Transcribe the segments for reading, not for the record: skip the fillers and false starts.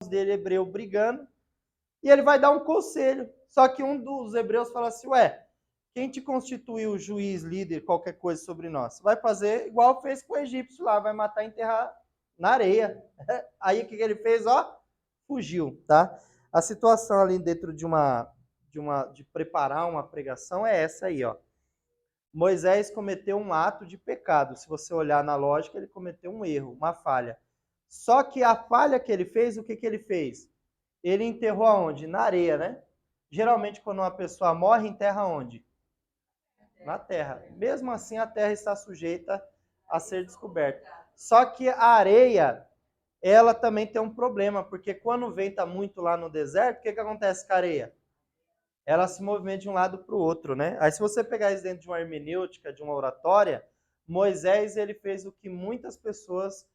dele hebreu brigando, e ele vai dar um conselho. Só que um dos hebreus fala assim, ué, quem te constituiu juiz, líder, qualquer coisa sobre nós? Vai fazer igual fez com o egípcio lá, vai matar e enterrar na areia. Aí o que ele fez? Ó, fugiu, tá? A situação ali dentro de preparar uma pregação é essa aí, ó. Moisés cometeu um ato de pecado. Se você olhar na lógica, ele cometeu um erro, uma falha. Só que a falha que ele fez, o que ele fez? Ele enterrou aonde? Na areia, né? Geralmente, quando uma pessoa morre, enterra onde? Na terra. Mesmo assim, a terra está sujeita a ser descoberta. Só que a areia, ela também tem um problema, porque quando venta muito lá no deserto, o que acontece com a areia? Ela se movimenta de um lado para o outro, né? Aí se você pegar isso dentro de uma hermenêutica, de uma oratória, Moisés ele fez o que muitas pessoas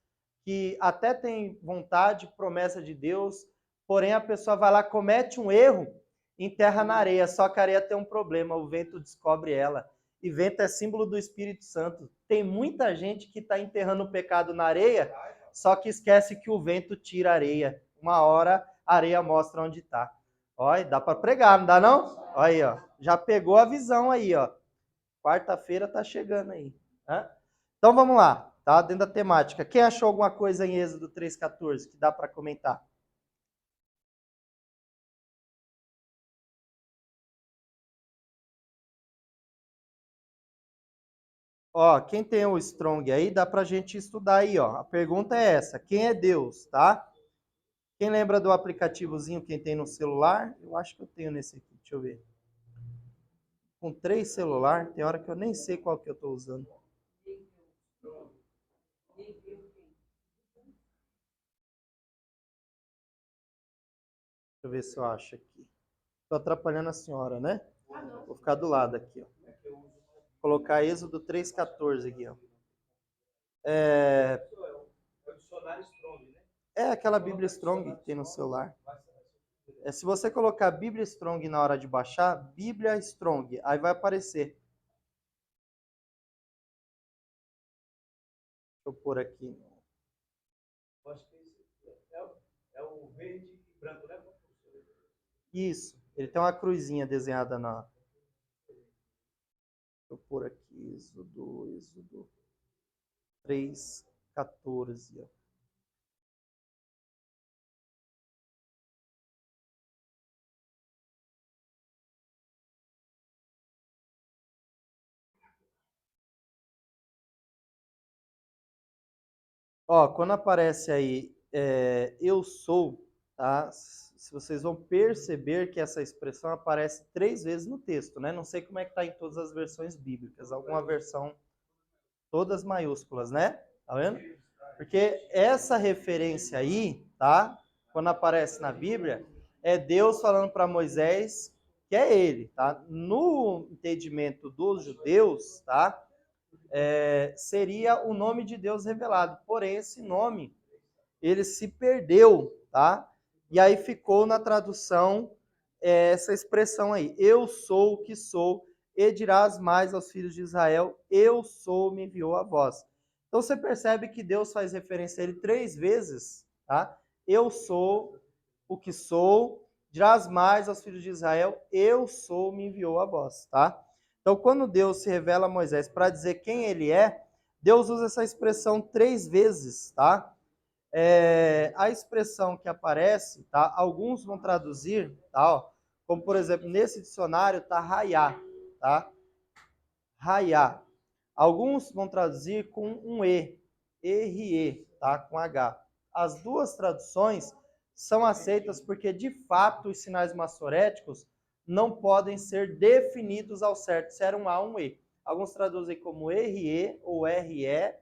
que até têm vontade, promessa de Deus, porém a pessoa vai lá, comete um erro, enterra na areia, só que a areia tem um problema, o vento descobre ela. E vento é símbolo do Espírito Santo. Tem muita gente que está enterrando o pecado na areia, só que esquece que o vento tira a areia. Uma hora a areia mostra onde está. Olha, dá para pregar, não dá não? Olha aí, ó. Já pegou a visão aí, ó. Quarta-feira tá chegando aí. Hã? Então vamos lá, tá? Dentro da temática. Quem achou alguma coisa em Êxodo 3,14 que dá para comentar? Ó, quem tem o Strong aí, dá pra gente estudar aí, ó. A pergunta é essa: quem é Deus, tá? Quem lembra do aplicativozinho, quem tem no celular? Eu acho que eu tenho nesse aqui, deixa eu ver. Com 3 celular, tem hora que eu nem sei qual que eu tô usando. Deixa eu ver se eu acho aqui. Tô atrapalhando a senhora, né? Vou ficar do lado aqui, ó. Colocar Êxodo 3,14 aqui, ó. É aquela Bíblia Strong que tem no celular. Se você colocar Bíblia Strong na hora de baixar, Bíblia Strong, aí vai aparecer. Deixa eu pôr aqui. Acho que é o verde e branco, né? Isso. Ele tem uma cruzinha desenhada na. Deixa eu pôr aqui. Êxodo 3,14. Ó. Ó, quando aparece aí eu sou, tá? Se vocês vão perceber que essa expressão aparece 3 vezes no texto, né? Não sei como é que tá em todas as versões bíblicas. Alguma versão, todas maiúsculas, né? Tá vendo? Porque essa referência aí, tá? Quando aparece na Bíblia, é Deus falando para Moisés que é ele, tá? No entendimento dos judeus, tá? Seria o nome de Deus revelado. Porém, esse nome, ele se perdeu, tá? E aí ficou na tradução essa expressão aí, eu sou o que sou, e dirás mais aos filhos de Israel, eu sou, me enviou a vós. Então você percebe que Deus faz referência a ele 3 vezes, tá? Eu sou o que sou, dirás mais aos filhos de Israel, eu sou, me enviou a vós, tá? Então quando Deus se revela a Moisés para dizer quem ele é, Deus usa essa expressão 3 vezes, tá? A expressão que aparece, tá? Alguns vão traduzir, tá? Ó, como por exemplo, nesse dicionário tá raiar, tá? Raiar. Alguns vão traduzir com um E, R-E, tá? Com H. As duas traduções são aceitas porque, de fato, os sinais maçoréticos não podem ser definidos ao certo se era um A ou um E. Alguns traduzem como R-E ou R-E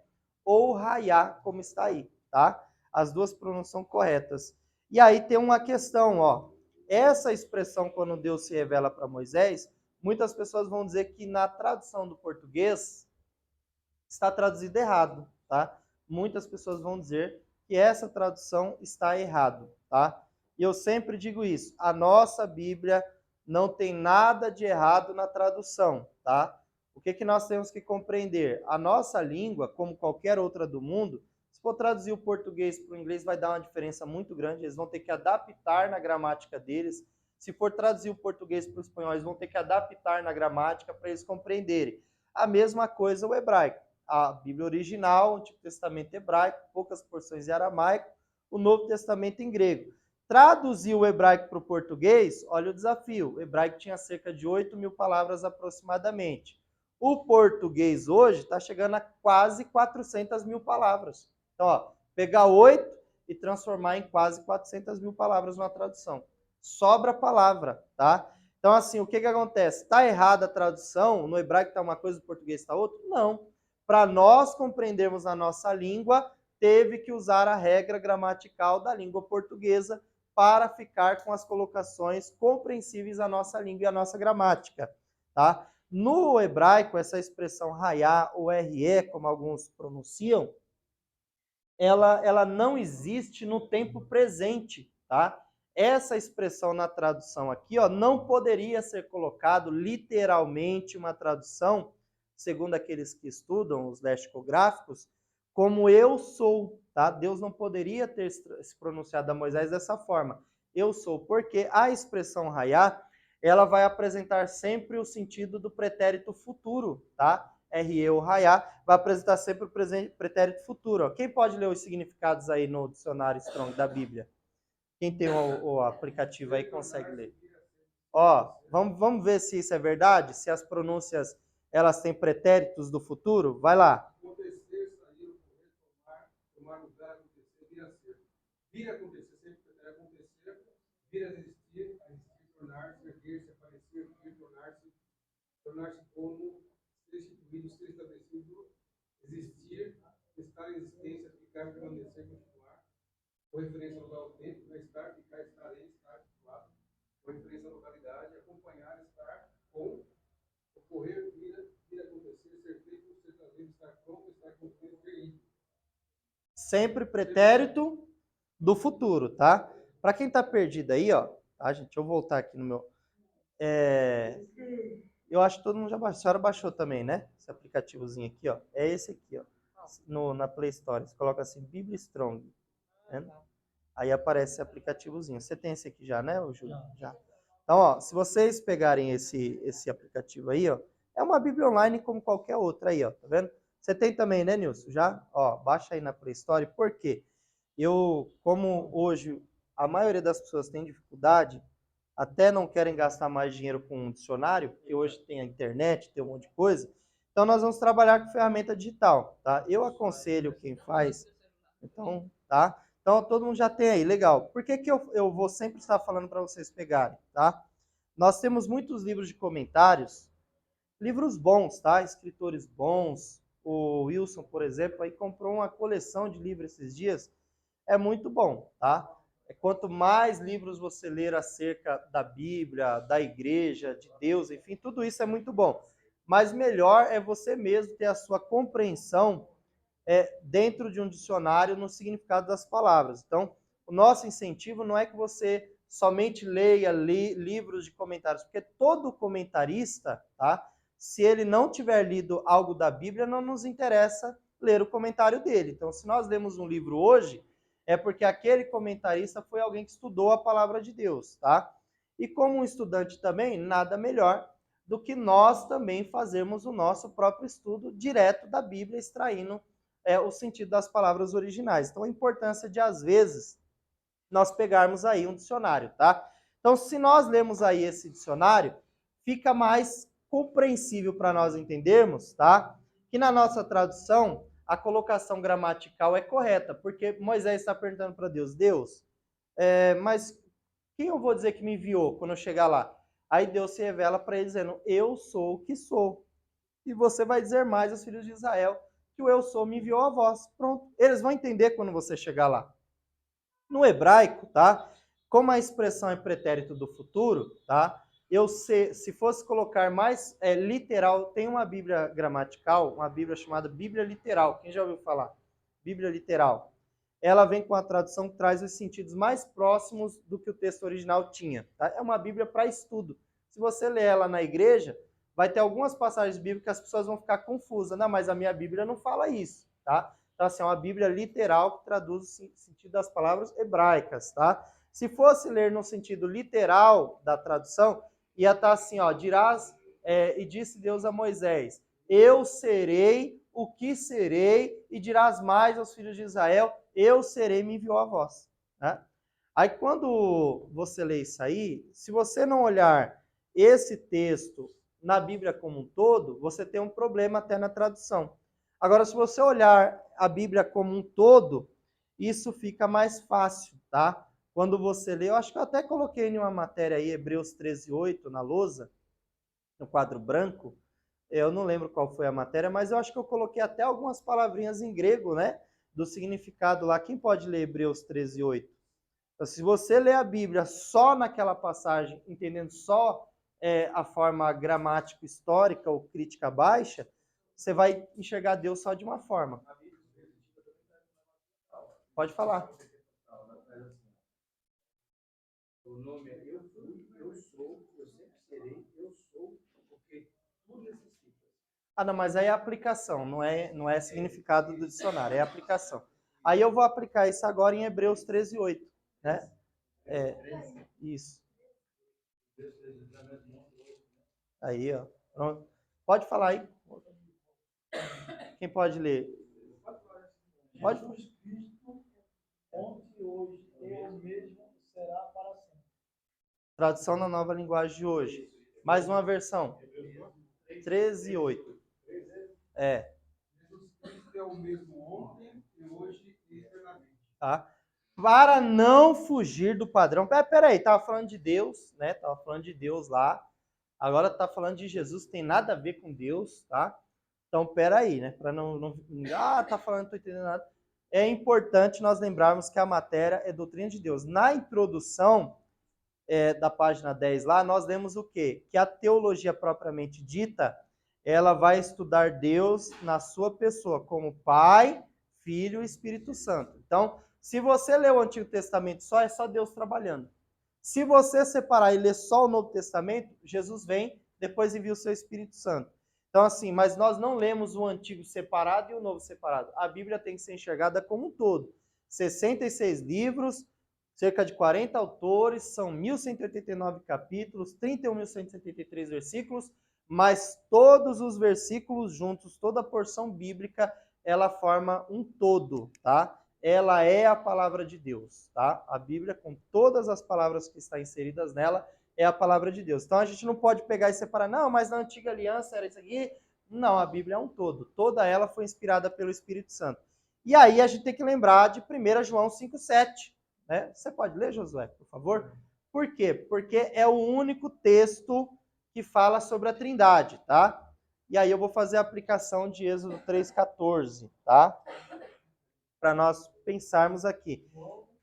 ou raiar, como está aí, tá? As duas pronúncias são corretas. E aí tem uma questão, ó. Essa expressão, quando Deus se revela para Moisés, muitas pessoas vão dizer que na tradução do português está traduzido errado, tá? Muitas pessoas vão dizer que essa tradução está errado, tá? E eu sempre digo isso, a nossa Bíblia não tem nada de errado na tradução, tá? O que nós temos que compreender? A nossa língua, como qualquer outra do mundo, se for traduzir o português para o inglês, vai dar uma diferença muito grande. Eles vão ter que adaptar na gramática deles. Se for traduzir o português para o espanhol, eles vão ter que adaptar na gramática para eles compreenderem. A mesma coisa o hebraico. A Bíblia original, o Antigo Testamento hebraico, poucas porções em aramaico, o Novo Testamento em grego. Traduzir o hebraico para o português, olha o desafio. O hebraico tinha cerca de 8.000 palavras aproximadamente. O português hoje está chegando a quase 400.000 palavras. Então, ó, pegar 8 e transformar em quase 400.000 palavras numa tradução. Sobra palavra, tá? Então, assim, o que acontece? Está errada a tradução? No hebraico está uma coisa, no português está outra? Não. Para nós compreendermos a nossa língua, teve que usar a regra gramatical da língua portuguesa para ficar com as colocações compreensíveis à nossa língua e à nossa gramática, tá? No hebraico, essa expressão raiá ou re, como alguns pronunciam, ela não existe no tempo presente, tá? Essa expressão na tradução aqui, ó, não poderia ser colocado literalmente uma tradução, segundo aqueles que estudam os lexicográficos, como eu sou, tá? Deus não poderia ter se pronunciado a Moisés dessa forma. Eu sou, porque a expressão raiá, ela vai apresentar sempre o sentido do pretérito futuro, tá? RE ou raiá, vai apresentar sempre o pretérito futuro. Ó. Quem pode ler os significados aí no dicionário Strong da Bíblia? Quem tem o aplicativo aí consegue ler. Ó, vamos ver se isso é verdade, se as pronúncias elas têm pretéritos do futuro. Vai lá. Acontecer, sair, ocorrer, tomar lugar, acontecer, vir a ser. Vir a acontecer, sempre acontecer, vir a existir, tornar-se, erguer-se, aparecer, vir, tornar-se como, ser instituído, ser estabelecido, existir, estar em existência, ficar, permanecer, continuar, com referência ao lugar ao tempo, né? Estar, ficar, estar em, estar, situado, com referência à localidade, acompanhar, estar, com, ocorrer, vir a acontecer, ser feito, ser trazido, estar pronto, estar concluído, ter ido. Sempre pretérito do futuro, tá? Para quem tá perdido aí, ó, tá, gente? Deixa eu voltar aqui no meu. Eu acho que todo mundo já baixou. A senhora baixou também, né? Esse aplicativozinho aqui, ó. É esse aqui, ó. Na Play Store. Você coloca assim, Bíblia Strong. Né? Aí aparece esse aplicativozinho. Você tem esse aqui já, né, Júlio? Já. Então, ó, se vocês pegarem esse aplicativo aí, ó, é uma Bíblia online como qualquer outra aí, ó. Tá vendo? Você tem também, né, Nilson? Já? Ó, baixa aí na Play Store. Por quê? Como hoje a maioria das pessoas tem dificuldade, até não querem gastar mais dinheiro com um dicionário, porque hoje tem a internet, tem um monte de coisa. Então, nós vamos trabalhar com ferramenta digital, tá? Eu aconselho quem faz, então, tá? Então, todo mundo já tem aí, legal. Por que eu vou sempre estar falando para vocês pegarem, tá? Nós temos muitos livros de comentários, livros bons, tá? Escritores bons. O Wilson, por exemplo, aí comprou uma coleção de livros esses dias. É muito bom, tá? Quanto mais livros você ler acerca da Bíblia, da igreja, de Deus, enfim, tudo isso é muito bom. Mas melhor é você mesmo ter a sua compreensão dentro de um dicionário no significado das palavras. Então, o nosso incentivo não é que você somente leia livros de comentários, porque todo comentarista, tá? Se ele não tiver lido algo da Bíblia, não nos interessa ler o comentário dele. Então, se nós lemos um livro hoje, é porque aquele comentarista foi alguém que estudou a palavra de Deus, tá? E como um estudante também, nada melhor do que nós também fazermos o nosso próprio estudo direto da Bíblia, extraindo o sentido das palavras originais. Então, a importância de, às vezes, nós pegarmos aí um dicionário, tá? Então, se nós lemos aí esse dicionário, fica mais compreensível para nós entendermos, tá? Que na nossa tradução, a colocação gramatical é correta, porque Moisés está perguntando para Deus, mas quem eu vou dizer que me enviou quando eu chegar lá? Aí Deus se revela para ele dizendo, eu sou o que sou. E você vai dizer mais aos filhos de Israel que o eu sou me enviou a vós. Pronto. Eles vão entender quando você chegar lá. No hebraico, tá? Como a expressão é pretérito do futuro, tá? Se fosse colocar mais literal, tem uma Bíblia gramatical, uma Bíblia chamada Bíblia Literal. Quem já ouviu falar? Bíblia Literal. Ela vem com a tradução que traz os sentidos mais próximos do que o texto original tinha. Tá? É uma Bíblia para estudo. Se você ler ela na igreja, vai ter algumas passagens bíblicas que as pessoas vão ficar confusas. Não, mas a minha Bíblia não fala isso, tá? Então, assim, é uma Bíblia literal que traduz o sentido das palavras hebraicas, tá? Se fosse ler no sentido literal da tradução, ia estar assim, ó, dirás, e disse Deus a Moisés, eu serei o que serei, e dirás mais aos filhos de Israel, eu serei, me enviou a vós. Né? Aí quando você lê isso aí, se você não olhar esse texto na Bíblia como um todo, você tem um problema até na tradução. Agora, se você olhar a Bíblia como um todo, isso fica mais fácil, tá? Quando você lê, eu acho que eu até coloquei em uma matéria aí, Hebreus 13:8, na lousa, no quadro branco, eu não lembro qual foi a matéria, mas eu acho que eu coloquei até algumas palavrinhas em grego, né? Do significado lá. Quem pode ler Hebreus 13:8? Então, se você ler a Bíblia só naquela passagem, entendendo só a forma gramática histórica ou crítica baixa, você vai enxergar Deus só de uma forma. Pode falar. O nome é eu fui, eu sou, eu sempre serei, eu sou, porque tudo necessita. Ah, não, mas aí é aplicação, não é significado do dicionário, é aplicação. Aí eu vou aplicar isso agora em Hebreus 13:8, né? Isso. Aí, ó. Pronto. Pode falar aí. Quem pode ler? Pode. Jesus Cristo, ontem, hoje e o mesmo será para sempre. Tradução na nova linguagem de hoje. Mais uma versão. 13:8. É. Jesus Cristo é o mesmo ontem e hoje e eternamente. Tá? Para não fugir do padrão. Peraí, tava falando de Deus, né? Tava falando de Deus lá. Agora tá falando de Jesus, tem nada a ver com Deus, tá? Então, peraí, né? Para não. Tá falando, não tô entendendo nada. É importante nós lembrarmos que a matéria é doutrina de Deus. Na introdução da página 10 lá, nós lemos o quê? Que a teologia propriamente dita, ela vai estudar Deus na sua pessoa, como Pai, Filho e Espírito Santo. Então, se você ler o Antigo Testamento só, é só Deus trabalhando. Se você separar e ler só o Novo Testamento, Jesus vem, depois envia o seu Espírito Santo. Então, assim, mas nós não lemos o Antigo separado e o Novo separado. A Bíblia tem que ser enxergada como um todo. 66 livros, cerca de 40 autores, são 1.189 capítulos, 31.173 versículos, mas todos os versículos juntos, toda a porção bíblica, ela forma um todo, tá? Ela é a palavra de Deus, tá? A Bíblia, com todas as palavras que estão inseridas nela, é a palavra de Deus. Então a gente não pode pegar e separar, não, mas na antiga aliança era isso aqui. Não, a Bíblia é um todo. Toda ela foi inspirada pelo Espírito Santo. E aí a gente tem que lembrar de 1 João 5,7. Né? Você pode ler, Josué, por favor? Por quê? Porque é o único texto que fala sobre a Trindade, tá? E aí eu vou fazer a aplicação de Êxodo 3,14, tá? Para nós pensarmos aqui.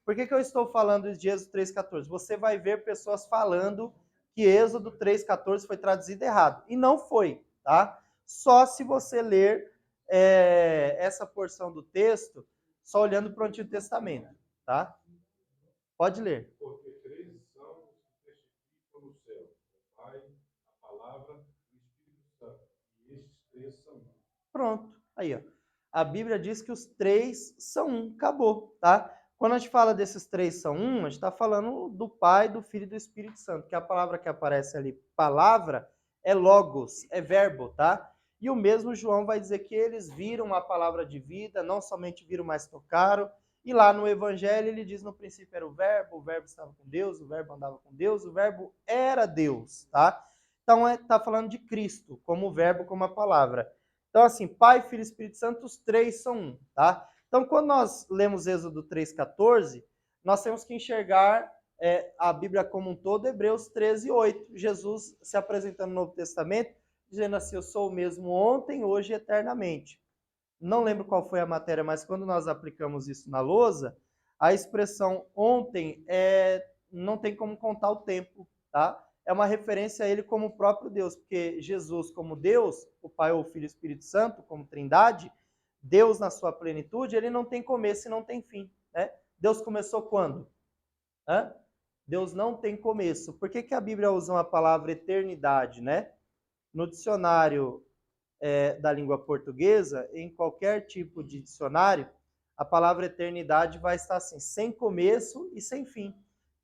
Por que eu estou falando de Êxodo 3,14? Você vai ver pessoas falando que Êxodo 3,14 foi traduzido errado. E não foi, tá? Só se você ler essa porção do texto só olhando para o Antigo Testamento, tá? Pode ler. Porque três são os que testificam no céu: o Pai, a Palavra e o Espírito Santo. E estes três são um. Pronto. Aí, ó. A Bíblia diz que os três são um. Acabou, tá? Quando a gente fala desses três são um, a gente está falando do Pai, do Filho e do Espírito Santo. Que a palavra que aparece ali, palavra, é logos, é verbo, tá? E o mesmo João vai dizer que eles viram a palavra de vida, não somente viram, mas tocaram. E lá no Evangelho ele diz: no princípio era o verbo estava com Deus, o verbo andava com Deus, o verbo era Deus, tá? Então está falando de Cristo, como o verbo, como a palavra. Então, assim, Pai, Filho e Espírito Santo, os três são um, tá? Então, quando nós lemos Êxodo 3,14, nós temos que enxergar a Bíblia como um todo, Hebreus 13:8. Jesus se apresentando no Novo Testamento, dizendo assim: eu sou o mesmo ontem, hoje e eternamente. Não lembro qual foi a matéria, mas quando nós aplicamos isso na lousa, a expressão ontem não tem como contar o tempo, tá? É uma referência a ele como o próprio Deus, porque Jesus como Deus, o Pai, o Filho e o Espírito Santo, como Trindade, Deus na sua plenitude, ele não tem começo e não tem fim, né? Deus começou quando? Hã? Deus não tem começo. Por que a Bíblia usa uma palavra eternidade, né? No dicionário da língua portuguesa, em qualquer tipo de dicionário, a palavra eternidade vai estar assim, sem começo e sem fim.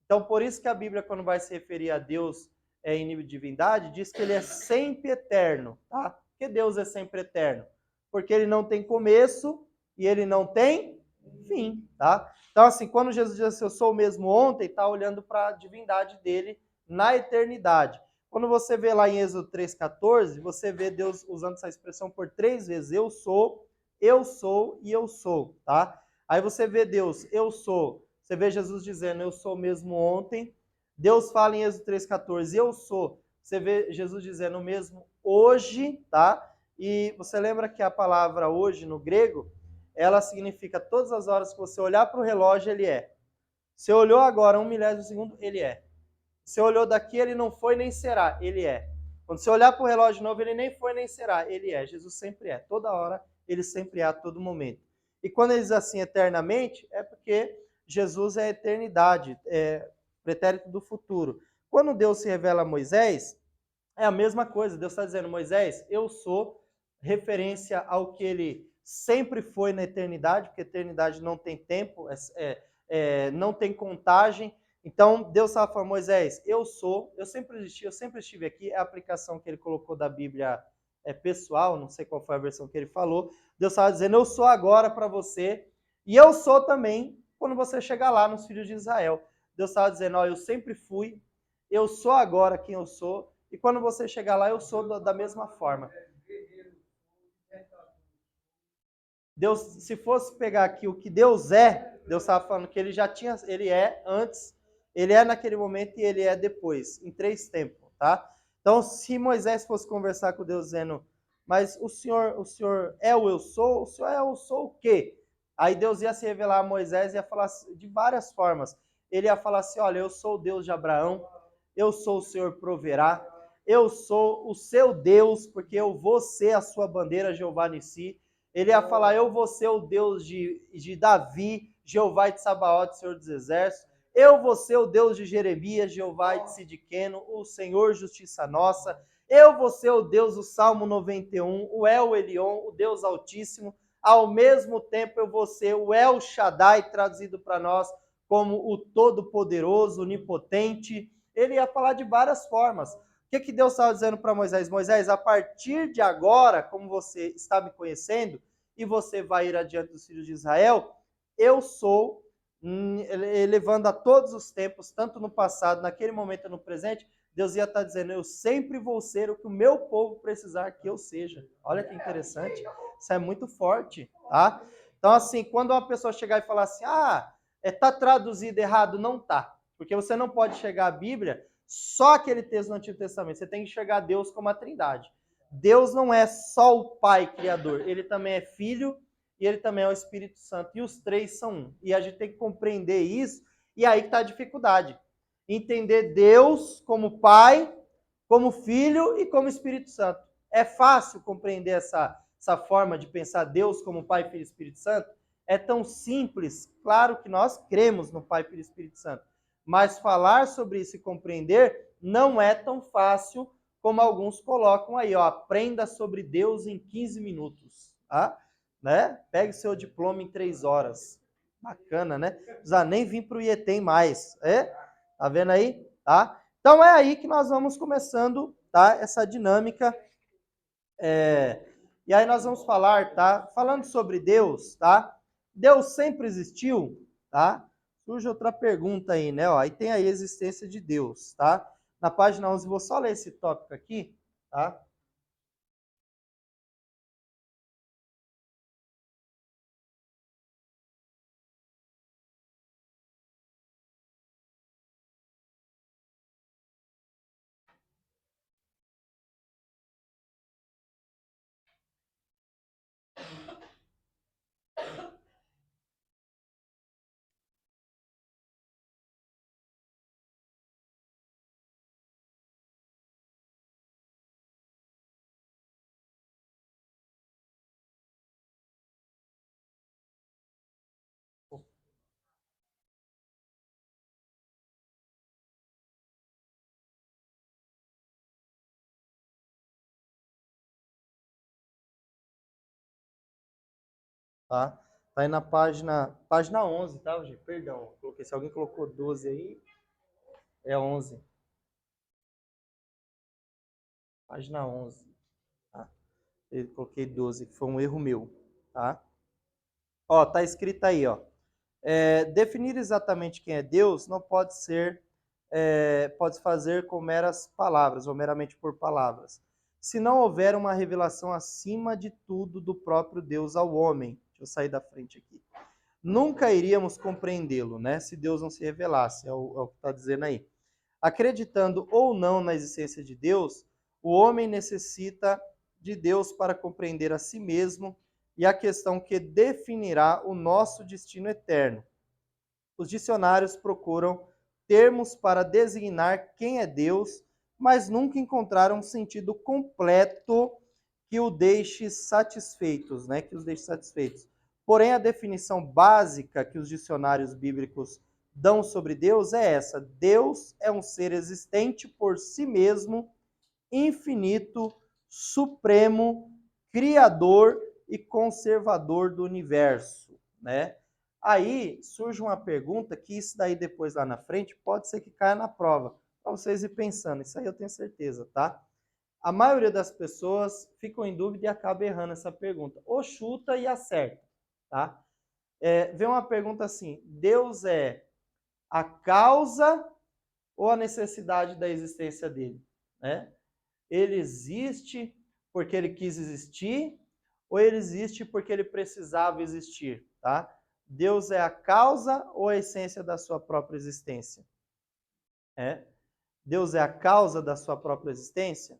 Então, por isso que a Bíblia, quando vai se referir a Deus em nível de divindade, diz que ele é sempre eterno, tá? Por que Deus é sempre eterno? Porque ele não tem começo e ele não tem fim, tá? Então, assim, quando Jesus diz assim, eu sou o mesmo ontem, está olhando para a divindade dele na eternidade. Quando você vê lá em Êxodo 3,14, você vê Deus usando essa expressão por 3 vezes, eu sou e eu sou, tá? Aí você vê Deus, eu sou. Você vê Jesus dizendo, eu sou mesmo ontem. Deus fala em Êxodo 3,14, eu sou. Você vê Jesus dizendo o mesmo hoje, tá? E você lembra que a palavra hoje no grego, ela significa todas as horas que você olhar para o relógio, ele é. Você olhou agora 1 milésimo de segundo, ele é. Você olhou daqui, ele não foi nem será, ele é. Quando você olhar para o relógio novo, ele nem foi nem será, ele é. Jesus sempre é. Toda hora, ele sempre é a todo momento. E quando ele diz assim eternamente, é porque Jesus é a eternidade, é pretérito do futuro. Quando Deus se revela a Moisés, é a mesma coisa. Deus está dizendo, Moisés, eu sou, referência ao que ele sempre foi na eternidade, porque a eternidade não tem tempo, não tem contagem. Então, Deus estava falando, Moisés, eu sou, eu sempre existi, eu sempre estive aqui. É a aplicação que ele colocou da Bíblia pessoal, não sei qual foi a versão que ele falou. Deus estava dizendo, eu sou agora para você, e eu sou também quando você chegar lá nos filhos de Israel. Deus estava dizendo, ó, eu sempre fui, eu sou agora quem eu sou, e quando você chegar lá, eu sou da mesma forma. Deus, se fosse pegar aqui o que Deus é, Deus estava falando que ele já tinha, ele é antes, ele é naquele momento e ele é depois, em 3 tempos, tá? Então, se Moisés fosse conversar com Deus dizendo, mas o senhor é o sou, o senhor é o sou o quê? Aí Deus ia se revelar a Moisés e ia falar de várias formas. Ele ia falar assim, olha, eu sou o Deus de Abraão, eu sou o Senhor proverá, eu sou o seu Deus, porque eu vou ser a sua bandeira, Jeová Nissi. Ele ia falar, eu vou ser o Deus de Davi, Jeová de Sabaote, Senhor dos Exércitos. Eu vou ser o Deus de Jeremias, Jeová de Sidiqueno, o Senhor Justiça Nossa. Eu vou ser o Deus do Salmo 91, o El Elyon, o Deus Altíssimo. Ao mesmo tempo eu vou ser o El Shaddai, traduzido para nós como o Todo-Poderoso, Onipotente. Ele ia falar de várias formas. O que Deus estava dizendo para Moisés? Moisés, a partir de agora, como você está me conhecendo, e você vai ir adiante dos filhos de Israel, eu sou, elevando a todos os tempos, tanto no passado, naquele momento e no presente, Deus ia estar dizendo, eu sempre vou ser o que o meu povo precisar que eu seja. Olha que interessante. Isso é muito forte, tá? Então, assim, quando uma pessoa chegar e falar assim, tá traduzido errado, não tá. Porque você não pode chegar à Bíblia só aquele texto do Antigo Testamento. Você tem que enxergar Deus como a Trindade. Deus não é só o Pai Criador, ele também é Filho e ele também é o Espírito Santo. E os 3 são um. E a gente tem que compreender isso, e aí que está a dificuldade. Entender Deus como Pai, como Filho e como Espírito Santo. É fácil compreender essa forma de pensar Deus como Pai, Filho e Espírito Santo? É tão simples. Claro que nós cremos no Pai, Filho e Espírito Santo. Mas falar sobre isso e compreender não é tão fácil como alguns colocam aí, ó, aprenda sobre Deus em 15 minutos, tá? Né? Pegue seu diploma em 3 horas. Bacana, né? Não precisa nem vir para o IETEM mais, Tá vendo aí? Tá? Então é aí que nós vamos começando, tá? Essa dinâmica. E aí nós vamos falar, tá? Falando sobre Deus, tá? Deus sempre existiu, tá? Surge outra pergunta aí, né? Ó, aí tem aí a existência de Deus, tá? Na página 11, vou só ler esse tópico aqui, tá? tá? Tá aí na página 11, tá, gente? Perdão, coloquei, se alguém colocou 12 aí, é 11. Página 11, tá? Eu coloquei 12, que foi um erro meu, tá? Ó, tá escrito aí, ó. Definir exatamente quem é Deus não pode ser, pode fazer com meras palavras, ou meramente por palavras. Se não houver uma revelação acima de tudo do próprio Deus ao homem. Deixa eu sair da frente aqui. Nunca iríamos compreendê-lo, né? Se Deus não se revelasse, é o que está dizendo aí. Acreditando ou não na existência de Deus, o homem necessita de Deus para compreender a si mesmo e a questão que definirá o nosso destino eterno. Os dicionários procuram termos para designar quem é Deus, mas nunca encontraram um sentido completo que o deixe satisfeitos, né? Que os deixe satisfeitos. Porém, a definição básica que os dicionários bíblicos dão sobre Deus é essa: Deus é um ser existente por si mesmo, infinito, supremo, criador e conservador do universo, né? Aí surge uma pergunta que isso daí depois lá na frente pode ser que caia na prova, para vocês ir pensando, isso aí eu tenho certeza, tá? A maioria das pessoas ficam em dúvida e acaba errando essa pergunta, ou chuta e acerta, tá? Vem uma pergunta assim: Deus é a causa ou a necessidade da existência dele, né? Ele existe porque ele quis existir ou ele existe porque ele precisava existir, tá? Deus é a causa ou a essência da sua própria existência? Deus é a causa da sua própria existência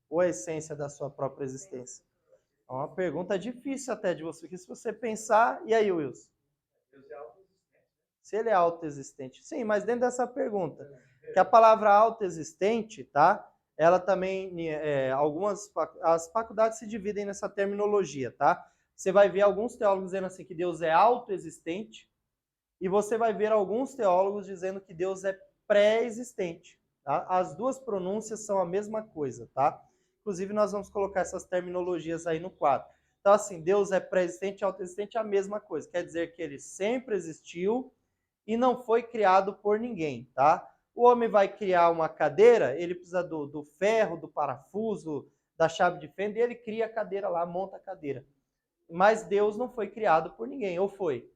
ou a essência da sua própria existência? É uma pergunta difícil até de você, porque se você pensar, e aí, Wilson? Se ele é autoexistente. Sim, mas dentro dessa pergunta, que a palavra autoexistente, tá? Ela também, as faculdades se dividem nessa terminologia, tá? Você vai ver alguns teólogos dizendo assim que Deus é autoexistente e você vai ver alguns teólogos dizendo que Deus é pré-existente, tá? As duas pronúncias são a mesma coisa, tá? Inclusive, nós vamos colocar essas terminologias aí no quadro. Então, assim, Deus é pré-existente e autoexistente é a mesma coisa. Quer dizer que ele sempre existiu e não foi criado por ninguém, tá? O homem vai criar uma cadeira, ele precisa do ferro, do parafuso, da chave de fenda, e ele cria a cadeira lá, monta a cadeira. Mas Deus não foi criado por ninguém, ou foi?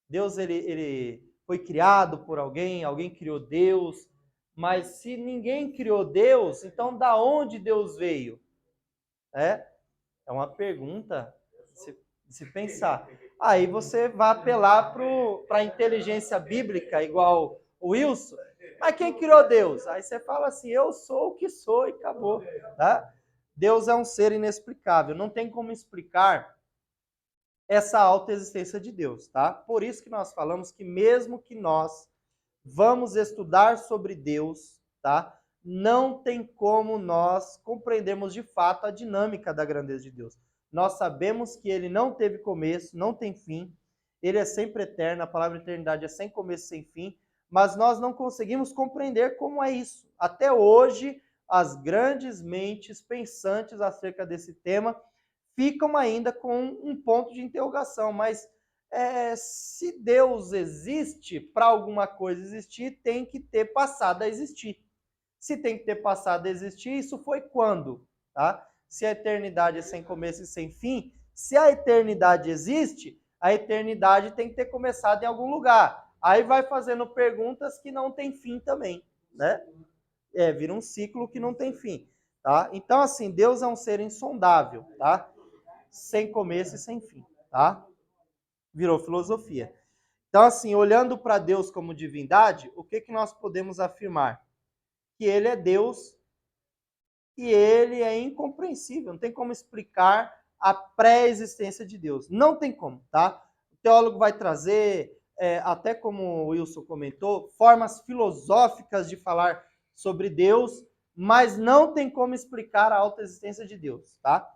Deus, ele foi criado por alguém, alguém criou Deus, mas se ninguém criou Deus, então da onde Deus veio? É uma pergunta de se pensar. Aí você vai apelar para a inteligência bíblica, igual o Wilson. Mas quem criou Deus? Aí você fala assim, eu sou o que sou e acabou. Tá? Deus é um ser inexplicável. Não tem como explicar essa autoexistência de Deus. Tá? Por isso que nós falamos que mesmo que nós vamos estudar sobre Deus, tá? Não tem como nós compreendermos de fato a dinâmica da grandeza de Deus. Nós sabemos que ele não teve começo, não tem fim, ele é sempre eterno, a palavra eternidade é sem começo, sem fim, mas nós não conseguimos compreender como é isso. Até hoje, as grandes mentes pensantes acerca desse tema ficam ainda com um ponto de interrogação, mas se Deus existe, para alguma coisa existir, tem que ter passado a existir. Se tem que ter passado a existir, isso foi quando? Tá? Se a eternidade é sem começo e sem fim, se a eternidade existe, a eternidade tem que ter começado em algum lugar. Aí vai fazendo perguntas que não tem fim também, né? Vira um ciclo que não tem fim, tá? Então, assim, Deus é um ser insondável, tá? Sem começo e sem fim, tá? Virou filosofia. Então, assim, olhando para Deus como divindade, o que nós podemos afirmar? Que ele é Deus e ele é incompreensível. Não tem como explicar a pré-existência de Deus. Não tem como, tá? O teólogo vai trazer, até como o Wilson comentou, formas filosóficas de falar sobre Deus, mas não tem como explicar a autoexistência de Deus, tá?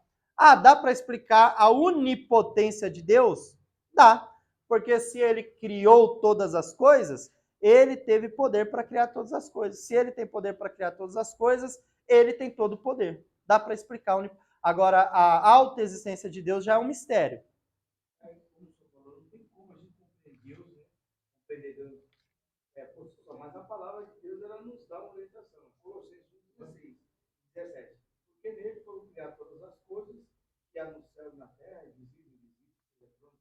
Dá para explicar a onipotência de Deus? Dá, porque se ele criou todas as coisas, ele teve poder para criar todas as coisas. Se ele tem poder para criar todas as coisas, ele tem todo o poder. Dá para explicar. Agora, a autoexistência de Deus já é um mistério. depender por si só. Mas a palavra de Deus, ela nos dá uma orientação. Colossenses 16, 17. Porque nele foram criadas todas as coisas, que há no céu e na terra, invisíveis e invisíveis, seja tronos,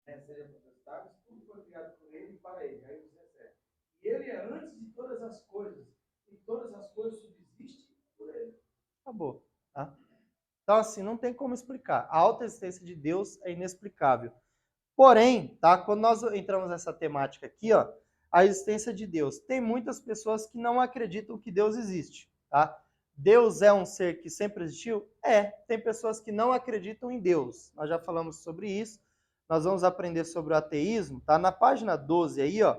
principados, seja potestades, tudo foi criado por ele e para ele. Aí 17. E ele é antes de todas as coisas, e todas as coisas subsistem por ele. Acabou. Tá? Então, assim, não tem como explicar. A autoexistência de Deus é inexplicável. Porém, tá, quando nós entramos nessa temática aqui, ó, a existência de Deus, tem muitas pessoas que não acreditam que Deus existe. Tá? Deus é um ser que sempre existiu? É. Tem pessoas que não acreditam em Deus. Nós já falamos sobre isso. Nós vamos aprender sobre o ateísmo. Tá? Na página 12 aí, ó,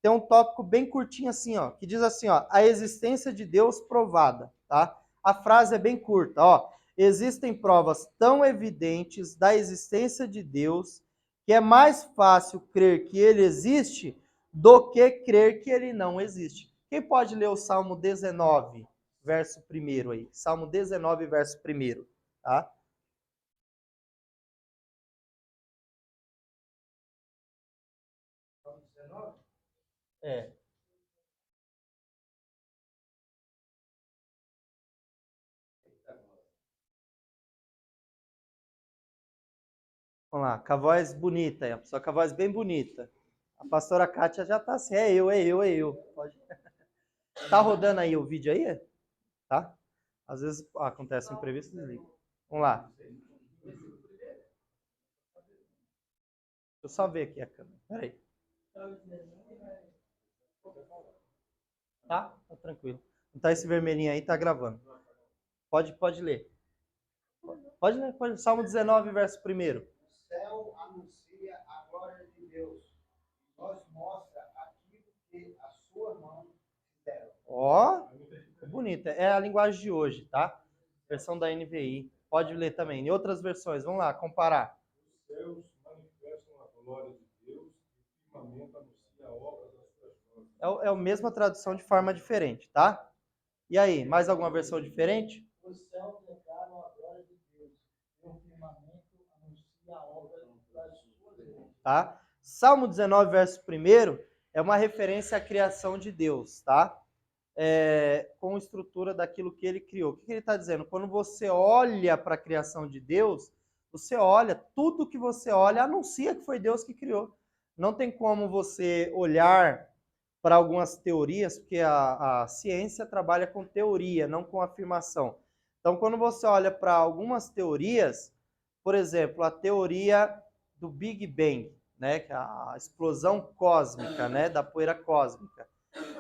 tem um tópico bem curtinho assim, ó, que diz assim, ó, a existência de Deus provada, tá? A frase é bem curta, ó. Existem provas tão evidentes da existência de Deus que é mais fácil crer que ele existe do que crer que ele não existe. Quem pode ler o Salmo 19, verso 1 aí? Salmo 19, verso 1, tá? Salmo 19? É. Vamos lá, com a voz bonita, a pessoa com a voz bem bonita. A pastora Kátia já tá assim, é eu. Pode. Tá rodando aí o vídeo aí? Tá? Às vezes acontece um imprevisto, desliga. Vamos lá. Deixa eu só ver aqui a câmera. Peraí. Tá? Tá tranquilo. Não tá esse vermelhinho aí, tá gravando. Pode ler. Pode ler, pode. Salmo 19, verso 1. O céu anuncia a glória de Deus. Nós mostra aquilo que a sua mão fizeram. Ó, bonita. É a linguagem de hoje, tá? Versão da NVI. Pode ler também. Em outras versões, vamos lá, comparar. Os céus manifestam a glória de Deus e o firmamento anuncia a obra das suas mãos. É a mesma tradução de forma diferente, tá? E aí, mais alguma versão diferente? Os céus declaram a glória de Deus, e o firmamento anuncia a obra das suas mãos. Tá? Salmo 19, verso 1 é uma referência à criação de Deus, tá? Com estrutura daquilo que ele criou. O que ele está dizendo? Quando você olha para a criação de Deus, você olha, tudo que você olha anuncia que foi Deus que criou. Não tem como você olhar para algumas teorias, porque a ciência trabalha com teoria, não com afirmação. Então, quando você olha para algumas teorias, por exemplo, a teoria do Big Bang, né, que é a explosão cósmica, né, da poeira cósmica.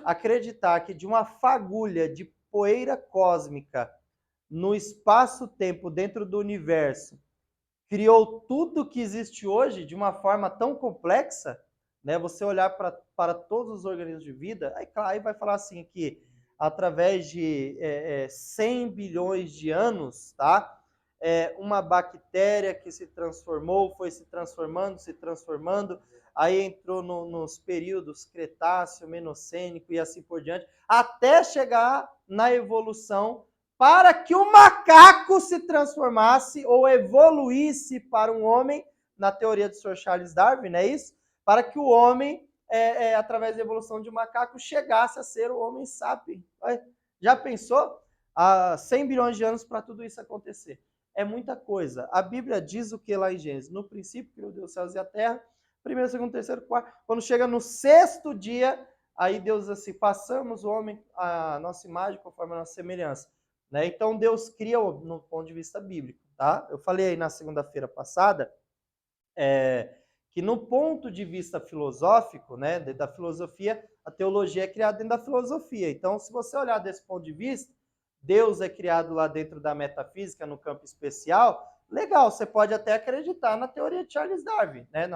Acreditar que de uma fagulha de poeira cósmica no espaço-tempo dentro do universo criou tudo que existe hoje de uma forma tão complexa, né? Você olhar para todos os organismos de vida, aí vai falar assim que através de 100 bilhões de anos, tá? Uma bactéria que se transformou, foi se transformando, aí entrou nos períodos Cretáceo, Menocênico e assim por diante, até chegar na evolução para que o macaco se transformasse ou evoluísse para um homem, na teoria do Sr. Charles Darwin, não é isso? Para que o homem, através da evolução de um macaco, chegasse a ser o homem sapiens. Já pensou? Há 100 bilhões de anos para tudo isso acontecer. É muita coisa. A Bíblia diz o que lá em Gênesis? No princípio criou Deus os céus e a terra, primeiro, segundo, terceiro, quarto. Quando chega no sexto dia, aí Deus diz assim, passamos o homem a nossa imagem conforme a nossa semelhança. Né? Então Deus cria no ponto de vista bíblico. Tá? Eu falei aí na segunda-feira passada que no ponto de vista filosófico, né, da filosofia, a teologia é criada dentro da filosofia. Então, se você olhar desse ponto de vista, Deus é criado lá dentro da metafísica, no campo especial, legal, você pode até acreditar na teoria de Charles Darwin, né,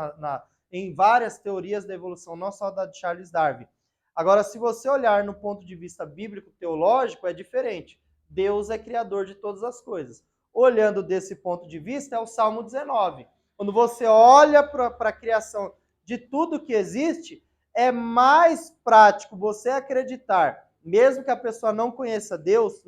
em várias teorias da evolução, não só da de Charles Darwin. Agora, se você olhar no ponto de vista bíblico-teológico, é diferente. Deus é criador de todas as coisas. Olhando desse ponto de vista, é o Salmo 19. Quando você olha para a criação de tudo que existe, é mais prático você acreditar, mesmo que a pessoa não conheça Deus,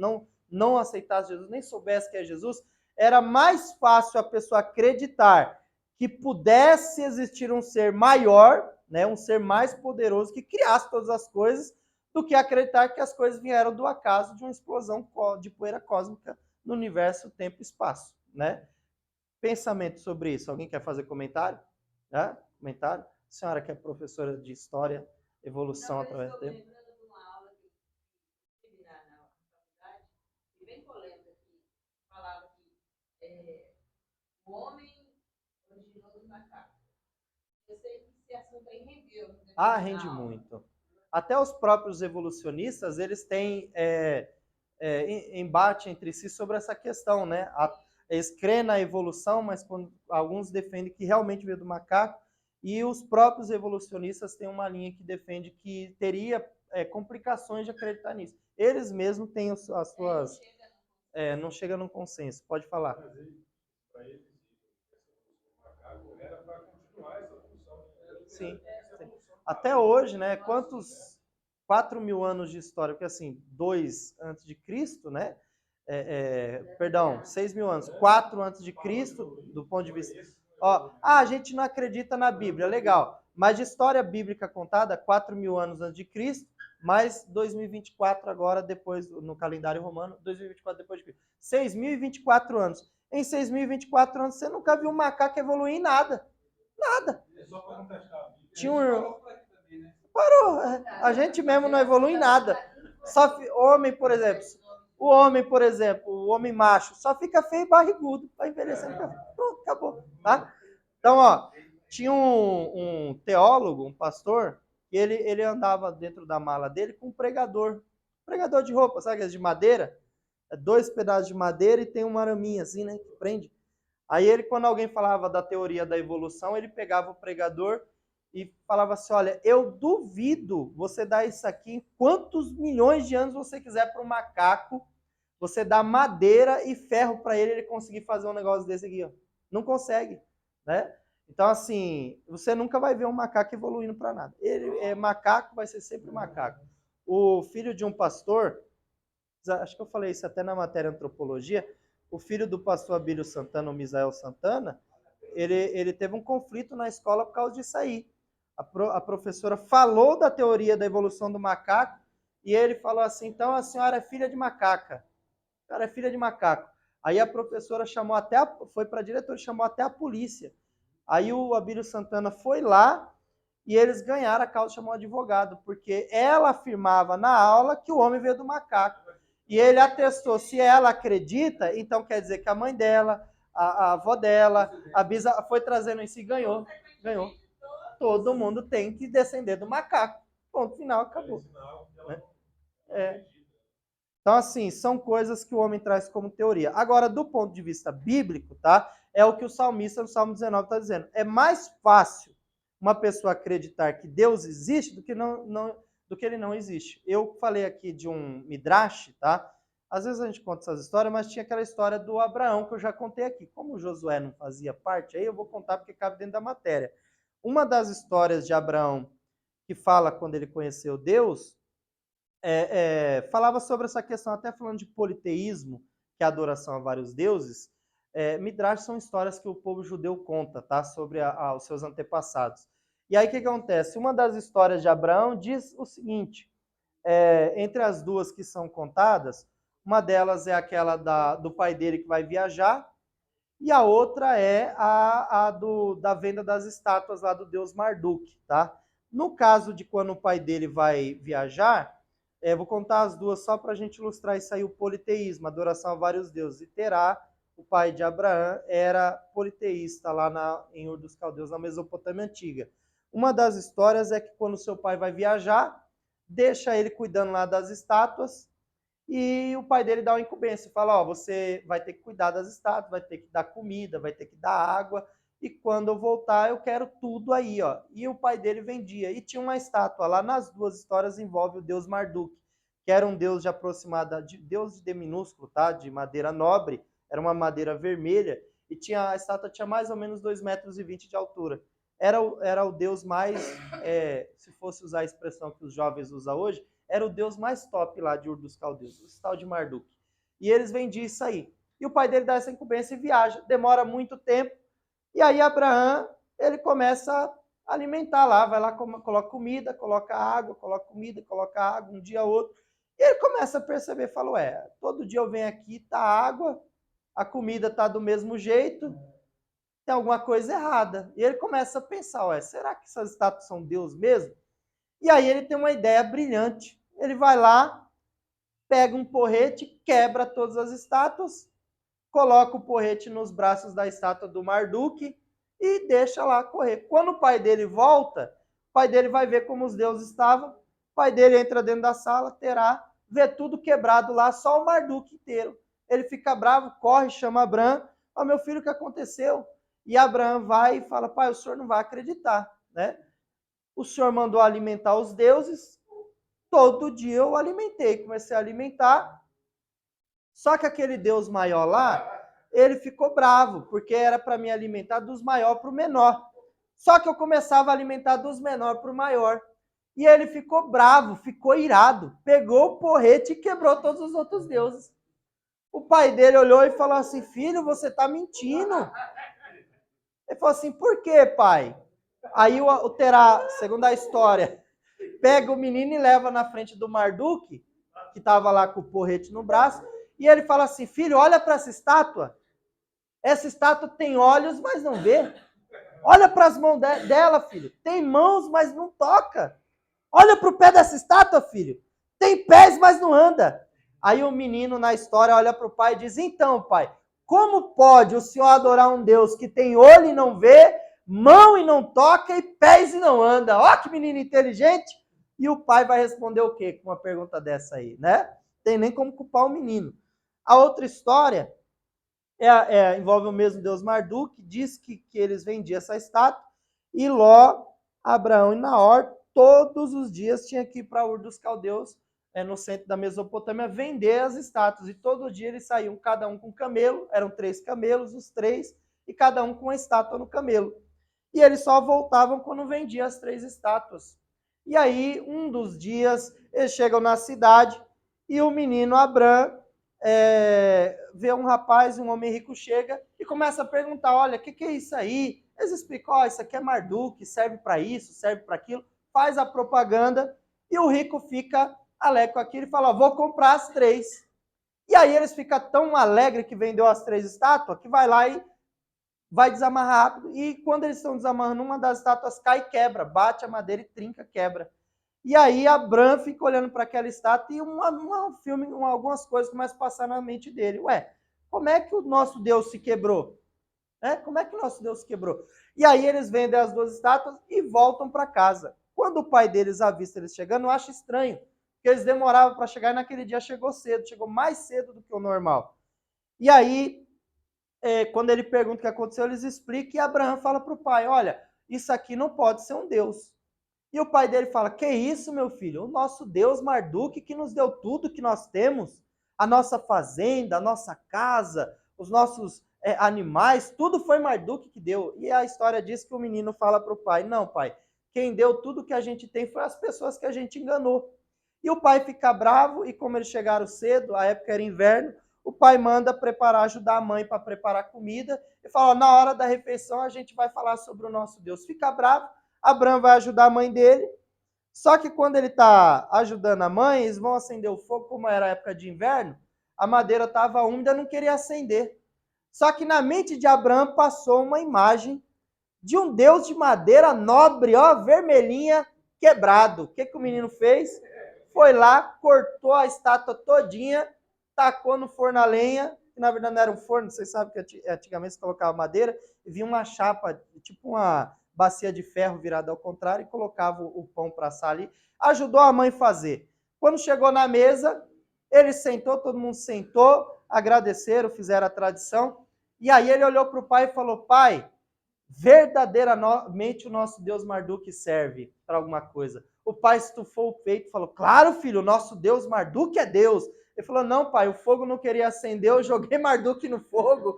não aceitasse Jesus, nem soubesse que é Jesus, era mais fácil a pessoa acreditar que pudesse existir um ser maior, né, um ser mais poderoso que criasse todas as coisas, do que acreditar que as coisas vieram do acaso de uma explosão de poeira cósmica no universo, tempo e espaço, né? Pensamento sobre isso. Alguém quer fazer comentário? Comentário? A senhora que é professora de história, evolução através do tempo. Eu estou lembrando de uma aula que eu tive na faculdade, e bem polêmica, que falava que o homem originou do macaco. Eu sei que esse assunto aí rendeu. Rende muito. Até os próprios evolucionistas, eles têm embate entre si sobre essa questão, né? Eles creem na evolução, mas alguns defendem que realmente veio do macaco, e os próprios evolucionistas têm uma linha que defende que teria complicações de acreditar nisso. Eles mesmos têm as suas... não chega num consenso. Pode falar. Para eles, o macaco era para continuar essa função. Sim. Até hoje, né? Quantos 4.000 anos de história? Porque assim, 2 antes de Cristo, né? Perdão, 6.000 anos. 4 antes de Cristo, do ponto de vista... a gente não acredita na Bíblia, legal. Mas de história bíblica contada, 4.000 anos antes de Cristo, mais 2024 agora, depois, no calendário romano, 2024 depois de Cristo. 6.024 anos. Em 6.024 anos, você nunca viu um macaco evoluir em nada. Nada. É só para contestar a Bíblia. Tinha Parou. A gente mesmo não evolui em nada. Homem, por exemplo, o homem macho, só fica feio e barrigudo. Vai envelhecendo. Pronto, acabou. Tá? Então, tinha um teólogo, um pastor, que ele andava dentro da mala dele com um pregador de roupa, sabe aqueles de madeira? 2 pedaços de madeira e tem uma araminha assim, né, que prende. Aí ele, quando alguém falava da teoria da evolução, ele pegava o pregador e falava assim, olha, eu duvido você dar isso aqui em quantos milhões de anos você quiser para um macaco, você dá madeira e ferro para ele conseguir fazer um negócio desse aqui, ó. Não consegue, né? Então, assim, você nunca vai ver um macaco evoluindo para nada. Macaco vai ser sempre macaco. O filho de um pastor, acho que eu falei isso até na matéria antropologia, o filho do pastor Abílio Santana, o Misael Santana, ele teve um conflito na escola por causa disso aí. A professora falou da teoria da evolução do macaco e ele falou assim, então a senhora é filha de macaca. A senhora é filha de macaco. Aí a professora foi para a diretora e chamou até a polícia. Aí o Abílio Santana foi lá e eles ganharam a causa, chamou um advogado, porque ela afirmava na aula que o homem veio do macaco. E ele atestou, se ela acredita, então quer dizer que a mãe dela, a avó dela, a bisa foi trazendo isso e ganhou. Todo mundo tem que descender do macaco. Ponto final, acabou. Então, assim, são coisas que o homem traz como teoria. Agora, do ponto de vista bíblico, tá? É o que o salmista no Salmo 19 está dizendo. É mais fácil uma pessoa acreditar que Deus existe do que ele não existe. Eu falei aqui de um midrash, tá? Às vezes a gente conta essas histórias, mas tinha aquela história do Abraão que eu já contei aqui. Como o Josué não fazia parte, aí eu vou contar porque cabe dentro da matéria. Uma das histórias de Abraão que fala quando ele conheceu Deus, falava sobre essa questão, até falando de politeísmo, que é a adoração a vários deuses. Midrash são histórias que o povo judeu conta, tá? Sobre os seus antepassados. E aí o que acontece? Uma das histórias de Abraão diz o seguinte, entre as duas que são contadas, uma delas é aquela do pai dele que vai viajar, e a outra é da venda das estátuas lá do deus Marduk, tá? No caso de quando o pai dele vai viajar, vou contar as duas só para a gente ilustrar isso aí, o politeísmo, adoração a vários deuses. E Terá, o pai de Abraão, era politeísta lá em Ur dos Caldeus, na Mesopotâmia Antiga. Uma das histórias é que quando seu pai vai viajar, deixa ele cuidando lá das estátuas, e o pai dele dá uma incumbência, fala, você vai ter que cuidar das estátuas, vai ter que dar comida, vai ter que dar água, e quando eu voltar eu quero tudo aí, ó. E o pai dele vendia, e tinha uma estátua lá, nas duas histórias envolve o deus Marduk, que era um deus deus de D minúsculo, tá? De madeira nobre, era uma madeira vermelha, e a estátua tinha mais ou menos 2,20 metros de altura. Era o deus mais, se fosse usar a expressão que os jovens usam hoje, era o deus mais top lá de Ur dos Caldeus, o tal de Marduk. E eles vendiam isso aí. E o pai dele dá essa incumbência e viaja. Demora muito tempo. E aí Abraão, ele começa a alimentar lá, vai lá, coloca comida, coloca água, coloca comida, coloca água, um dia outro. E ele começa a perceber, fala, todo dia eu venho aqui, tá água, a comida tá do mesmo jeito, tem alguma coisa errada. E ele começa a pensar, será que essas estátuas são Deus mesmo? E aí ele tem uma ideia brilhante. Ele vai lá, pega um porrete, quebra todas as estátuas, coloca o porrete nos braços da estátua do Marduk e deixa lá correr. Quando o pai dele volta, o pai dele vai ver como os deuses estavam, o pai dele entra dentro da sala, vê tudo quebrado lá, só o Marduk inteiro. Ele fica bravo, corre, chama Abraão, meu filho, o que aconteceu? E Abraão vai e fala, pai, o senhor não vai acreditar, né? O senhor mandou alimentar os deuses, todo dia eu alimentei, comecei a alimentar, só que aquele Deus maior lá, ele ficou bravo, porque era para me alimentar dos maior para o menor. Só que eu começava a alimentar dos menor para o maior. E ele ficou bravo, ficou irado, pegou o porrete e quebrou todos os outros deuses. O pai dele olhou e falou assim, filho, você está mentindo. Ele falou assim, por quê, pai? Aí o Terá, segundo a história, pega o menino e leva na frente do Marduk, que estava lá com o porrete no braço, e ele fala assim, filho, olha para essa estátua. Essa estátua tem olhos, mas não vê. Olha para as mãos dela, filho. Tem mãos, mas não toca. Olha para o pé dessa estátua, filho. Tem pés, mas não anda. Aí o menino na história olha para o pai e diz, então, pai, como pode o senhor adorar um Deus que tem olho e não vê, mão e não toca e pés e não anda? Ó que menino inteligente. E o pai vai responder o quê com uma pergunta dessa aí, né? Tem nem como culpar o menino. A outra história envolve o mesmo deus Marduk, diz que eles vendiam essa estátua, e Ló, Abraão e Naor, todos os dias tinham que ir para Ur dos Caldeus, no centro da Mesopotâmia, vender as estátuas, e todo dia eles saíam, cada um com um camelo, eram 3 camelos, os 3, e cada um com uma estátua no camelo. E eles só voltavam quando vendiam as 3 estátuas. E aí, um dos dias, eles chegam na cidade, e o menino Abraão vê um rapaz, um homem rico chega e começa a perguntar, olha, o que é isso aí? Eles explicam, isso aqui é Marduk, serve para isso, serve para aquilo, faz a propaganda e o rico fica alegre com aquilo e fala, vou comprar as 3. E aí eles ficam tão alegres que vendeu as 3 estátuas que vai lá e vai desamarrar rápido e quando eles estão desamarrando, uma das estátuas cai e quebra, bate a madeira e trinca, quebra. E aí Abraão fica olhando para aquela estátua e algumas coisas começam a passar na mente dele. Como é que o nosso Deus se quebrou? Como é que o nosso Deus se quebrou? E aí eles vendem as 2 estátuas e voltam para casa. Quando o pai deles avista eles chegando, acha estranho, porque eles demoravam para chegar e naquele dia chegou cedo, chegou mais cedo do que o normal. E aí, quando ele pergunta o que aconteceu, eles explicam e Abraão fala para o pai, olha, isso aqui não pode ser um Deus. E o pai dele fala, que isso, meu filho? O nosso Deus Marduk que nos deu tudo que nós temos, a nossa fazenda, a nossa casa, os nossos animais, tudo foi Marduk que deu. E a história diz que o menino fala para o pai, não, pai, quem deu tudo que a gente tem foi as pessoas que a gente enganou. E o pai fica bravo, e como eles chegaram cedo, a época era inverno, o pai manda ajudar a mãe para preparar comida, e fala, na hora da refeição a gente vai falar sobre o nosso Deus. Fica bravo, Abraão vai ajudar a mãe dele, só que quando ele está ajudando a mãe, eles vão acender o fogo, como era a época de inverno, a madeira estava úmida, não queria acender. Só que na mente de Abraão passou uma imagem de um Deus de madeira nobre, vermelhinha, quebrado. O que o menino fez? Foi lá, cortou a estátua todinha, tacou no forno a lenha, que na verdade não era um forno, vocês sabem que antigamente se colocava madeira, e vinha uma chapa, tipo uma bacia de ferro virada ao contrário, e colocava o pão para assar ali. Ajudou a mãe a fazer. Quando chegou na mesa, ele sentou, todo mundo sentou, agradeceram, fizeram a tradição, e aí ele olhou para o pai e falou, pai, verdadeiramente o nosso Deus Marduk serve para alguma coisa. O pai estufou o peito e falou, claro, filho, o nosso Deus Marduk é Deus. Ele falou, não, pai, o fogo não queria acender, eu joguei Marduk no fogo.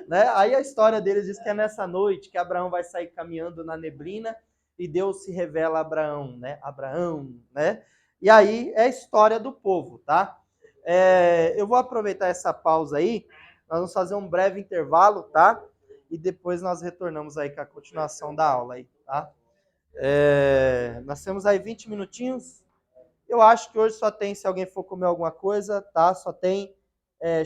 Né? Aí a história deles diz que é nessa noite que Abraão vai sair caminhando na neblina e Deus se revela a Abraão, né? Abraão, né? E aí é a história do povo, tá? Eu vou aproveitar essa pausa aí, nós vamos fazer um breve intervalo, tá? e depois nós retornamos aí com a continuação da aula aí, tá? Nós temos aí 20 minutinhos. Eu acho que hoje só tem, se alguém for comer alguma coisa, tá? Só tem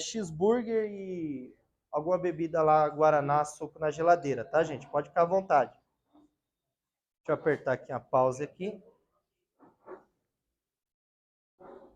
cheeseburger e alguma bebida lá, guaraná, suco na geladeira, tá, gente? Pode ficar à vontade. Deixa eu apertar aqui a pause aqui.